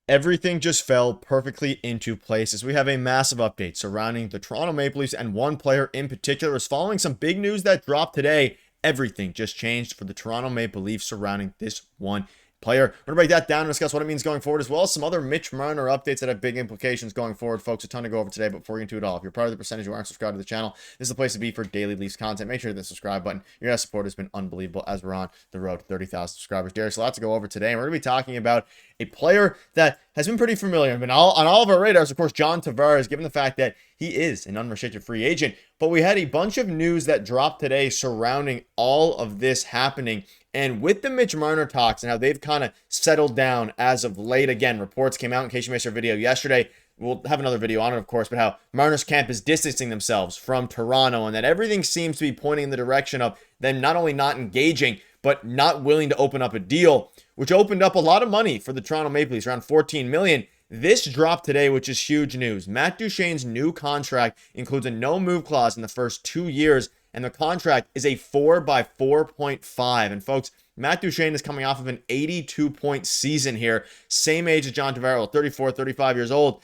Everything just fell perfectly into place as we have a massive update surrounding the Toronto Maple Leafs, and one player in particular is following some big news that dropped today. Everything just changed for the Toronto Maple Leafs surrounding this one player. We're going to break that down and discuss what it means going forward, as well as some other Mitch Marner updates that have big implications going forward, folks. A ton to go over today, but before we get into it all, if you're part of the percentage who aren't subscribed to the channel, this is the place to be for daily Leafs content. Make sure to hit the subscribe button. Your guys' support has been unbelievable as we're on the road to 30,000 subscribers. Darius, a lot to go over today, and we're going to be talking about a player that has been pretty familiar and been on all of our radars, of course, John Tavares, given the fact that he is an unrestricted free agent. But we had a bunch of news that dropped today surrounding all of this happening. And with the Mitch Marner talks and how they've kind of settled down as of late, again, reports came out, in case you missed our video yesterday, we'll have another video on it, of course, but how Marner's camp is distancing themselves from Toronto, and that everything seems to be pointing in the direction of them not only not engaging, but not willing to open up a deal, which opened up a lot of money for the Toronto Maple Leafs, around $14 million. This dropped today, which is huge news. Matt Duchene's new contract includes a no-move clause in the first 2 years, and the contract is a 4 by 4.5. And folks, Matt Duchene is coming off of an 82-point season here. Same age as John Tavares, 34, 35 years old.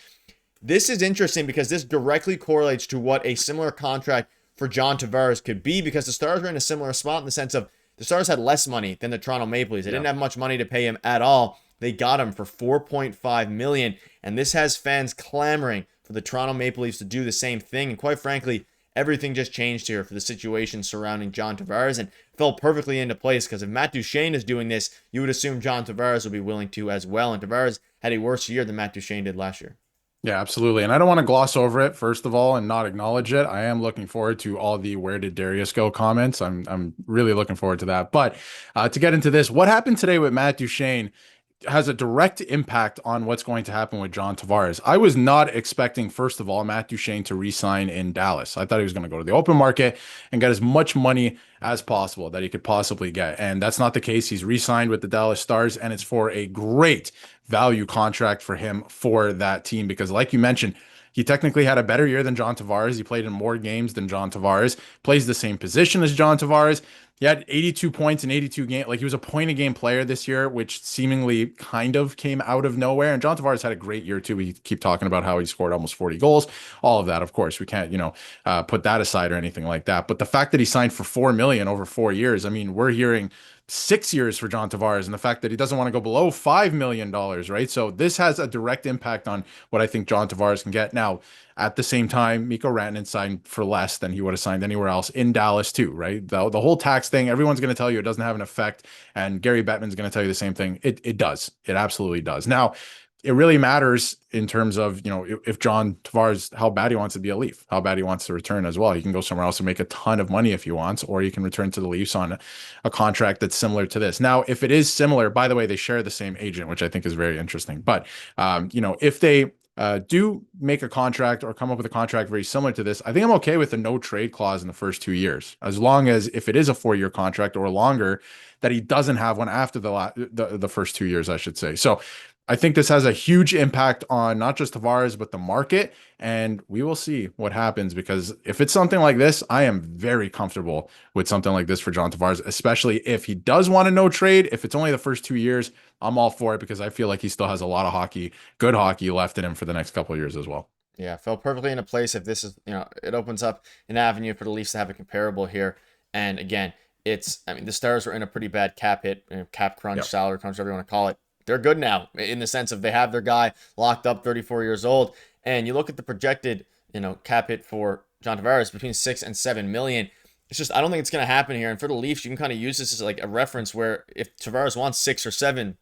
This is interesting because this directly correlates to what a similar contract for John Tavares could be, because the Stars are in a similar spot in the sense of the Stars had less money than the Toronto Maple Leafs. They didn't have much money to pay him at all. They got him for $4.5 million, and this has fans clamoring for the Toronto Maple Leafs to do the same thing. And quite frankly, everything just changed here for the situation surrounding John Tavares, and fell perfectly into place, because if Matt Duchene is doing this, you would assume John Tavares will be willing to as well. And Tavares had a worse year than Matt Duchene did last year. Yeah, absolutely. And I don't want to gloss over it, first of all, and not acknowledge it. I am looking forward to all the "where did Darius go" comments. I'm really looking forward to that. But to get into this, what happened today with Matt Duchene has a direct impact on what's going to happen with John Tavares. I was not expecting, first of all, Matt Duchene to re-sign in Dallas. I thought he was going to go to the open market and get as much money as possible that he could possibly get. And that's not the case. He's re-signed with the Dallas Stars, and it's for a great value contract for him for that team, because like you mentioned, he technically had a better year than John Tavares. He played in more games than John Tavares, plays the same position as John Tavares. He had 82 points in 82 games. Like, he was a point a game player this year, which seemingly kind of came out of nowhere. And John Tavares had a great year too. We keep talking about how he scored almost 40 goals. All of that, of course, we can't, put that aside or anything like that. But the fact that he signed for $4 million over 4 years, I mean, we're hearing 6 years for John Tavares, and the fact that he doesn't want to go below $5 million, right? So this has a direct impact on what I think John Tavares can get. Now, at the same time, Mikko Rantanen signed for less than he would have signed anywhere else in Dallas too, right? The whole tax thing, everyone's going to tell you it doesn't have an effect, and Gary Bettman's going to tell you the same thing. It does. It absolutely does. Now, it really matters in terms of, if John Tavares, how bad he wants to be a Leaf, how bad he wants to return as well. He can go somewhere else and make a ton of money if he wants, or he can return to the Leafs on a contract that's similar to this. Now, if it is similar, by the way, they share the same agent, which I think is very interesting. But, if they do make a contract or come up with a contract very similar to this, I think I'm okay with a no trade clause in the first 2 years, as long as, if it is a 4-year contract or longer, that he doesn't have one after the first 2 years, I should say. So I think this has a huge impact on not just Tavares, but the market, and we will see what happens, because if it's something like this, I am very comfortable with something like this for John Tavares, especially if he does want a no trade. If it's only the first 2 years, I'm all for it, because I feel like he still has a lot of good hockey left in him for the next couple of years as well. Yeah, fell perfectly into place. If this is, it opens up an avenue for the Leafs to have a comparable here. And again, the Stars were in a pretty bad cap hit, cap crunch, salary crunch, whatever you want to call it. They're good now, in the sense of they have their guy locked up, 34 years old. And you look at the projected, cap hit for John Tavares between 6 and 7 million. It's just, I don't think it's going to happen here. And for the Leafs, you can kind of use this as like a reference where if Tavares wants 6 or 7,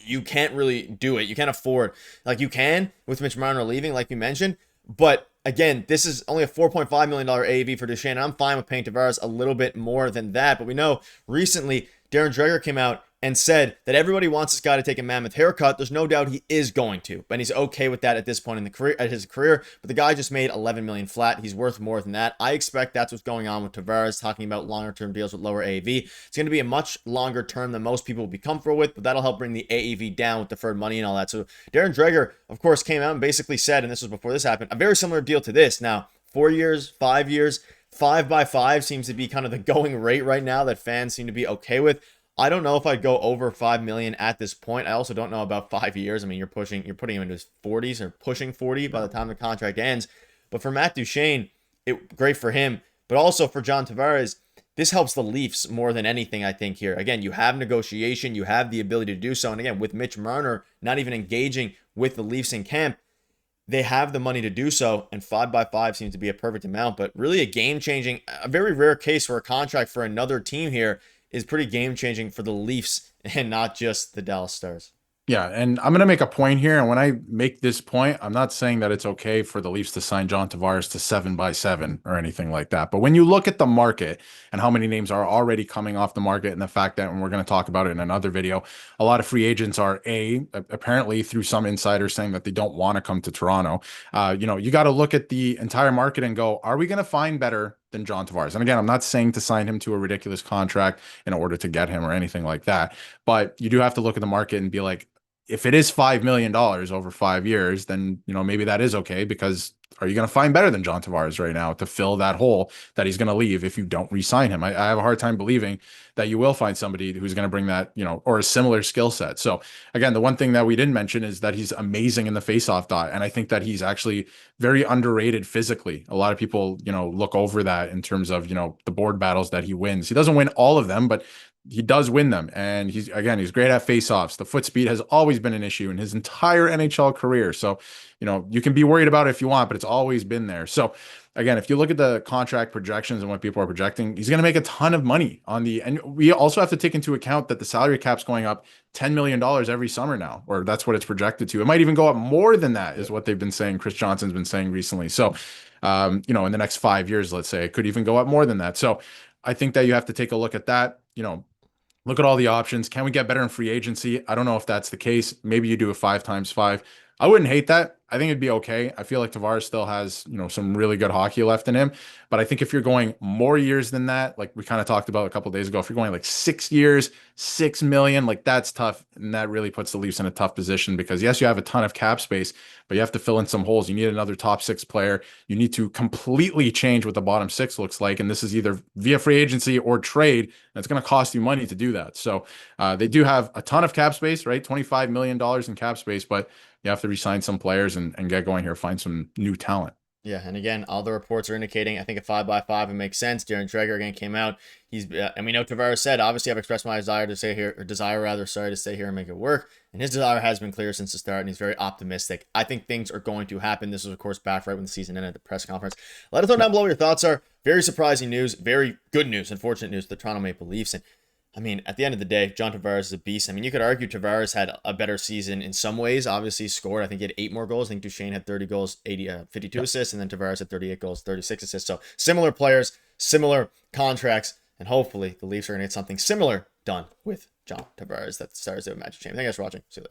you can't really do it. You can't afford, like you can with Mitch Marner leaving, like you mentioned. But again, this is only a $4.5 million AAV for Duchene. I'm fine with paying Tavares a little bit more than that. But we know recently Darren Dreger came out and said that everybody wants this guy to take a mammoth haircut. There's no doubt he is going to, and he's okay with that at this point in his career. But the guy just made 11 million flat. He's worth more than that. I expect that's what's going on with Tavares, talking about longer term deals with lower AAV. It's going to be a much longer term than most people will be comfortable with, but that'll help bring the AAV down with deferred money and all that. So Darren Dreger, of course, came out and basically said, and this was before this happened, a very similar deal to this. Now, 4 years, 5 years, 5 by 5 seems to be kind of the going rate right now that fans seem to be okay with. I don't know if I'd go over 5 million at this point. I also don't know about 5 years. I mean, you're putting him into his 40s or pushing 40 by the time the contract ends. But for Matt Duchene, great for him. But also for John Tavares, this helps the Leafs more than anything, I think, here. Again, you have negotiation, you have the ability to do so. And again, with Mitch Marner not even engaging with the Leafs in camp, they have the money to do so, and 5x5 seems to be a perfect amount. But really a game-changing, a very rare case for a contract for another team here is pretty game-changing for the Leafs and not just the Dallas Stars. Yeah, and I'm going to make a point here. And when I make this point, I'm not saying that it's okay for the Leafs to sign John Tavares to 7x7 or anything like that. But when you look at the market and how many names are already coming off the market, and the fact that, and we're going to talk about it in another video, a lot of free agents are apparently through some insiders saying that they don't want to come to Toronto. You got to look at the entire market and go, are we going to find better than John Tavares? And again, I'm not saying to sign him to a ridiculous contract in order to get him or anything like that. But you do have to look at the market and be like, if it is $5 million over 5 years, then, maybe that is okay, because are you going to find better than John Tavares right now to fill that hole that he's going to leave if you don't re-sign him? I have a hard time believing that you will find somebody who's going to bring that, or a similar skill set. So again, the one thing that we didn't mention is that he's amazing in the faceoff dot. And I think that he's actually very underrated physically. A lot of people, look over that in terms of, the board battles that he wins. He doesn't win all of them, but he does win them. And he's great at faceoffs. The foot speed has always been an issue in his entire NHL career. So, you can be worried about it if you want, but it's always been there. So again, if you look at the contract projections and what people are projecting, he's going to make a ton of money and we also have to take into account that the salary cap's going up $10 million every summer now, or that's what it's projected to. It might even go up more than that, is what they've been saying. Chris Johnson's been saying recently. So, in the next 5 years, let's say, it could even go up more than that. So I think that you have to take a look at that, look at all the options. Can we get better in free agency? I don't know if that's the case. Maybe you do a 5x5. I wouldn't hate that. I think it'd be okay. I feel like Tavares still has, some really good hockey left in him. But I think if you're going more years than that, like we kind of talked about a couple of days ago, if you're going like 6 years, 6 million, like that's tough. And that really puts the Leafs in a tough position, because yes, you have a ton of cap space, but you have to fill in some holes. You need another top 6 player. You need to completely change what the bottom 6 looks like. And this is either via free agency or trade. And it's going to cost you money to do that. So they do have a ton of cap space, right? $25 million in cap space, but you have to re-sign some players and get going here, find some new talent. Yeah, and again, all the reports are indicating, I think a 5x5 it makes sense. Darren Dreger again came out. And we know Tavares said, obviously, I've expressed my desire to stay here, to stay here and make it work. And his desire has been clear since the start, and he's very optimistic. I think things are going to happen. This was, of course, back right when the season ended at the press conference. Let us know down below what your thoughts are. Very surprising news, very good news, unfortunate news for the Toronto Maple Leafs. And I mean, at the end of the day, John Tavares is a beast. I mean, you could argue Tavares had a better season in some ways. Obviously, he scored. I think he had 8 more goals. I think Duchene had 30 goals, 52 assists, and then Tavares had 38 goals, 36 assists. So similar players, similar contracts, and hopefully the Leafs are going to get something similar done with John Tavares that the Stars do a match champion. Thank you guys for watching. See you later.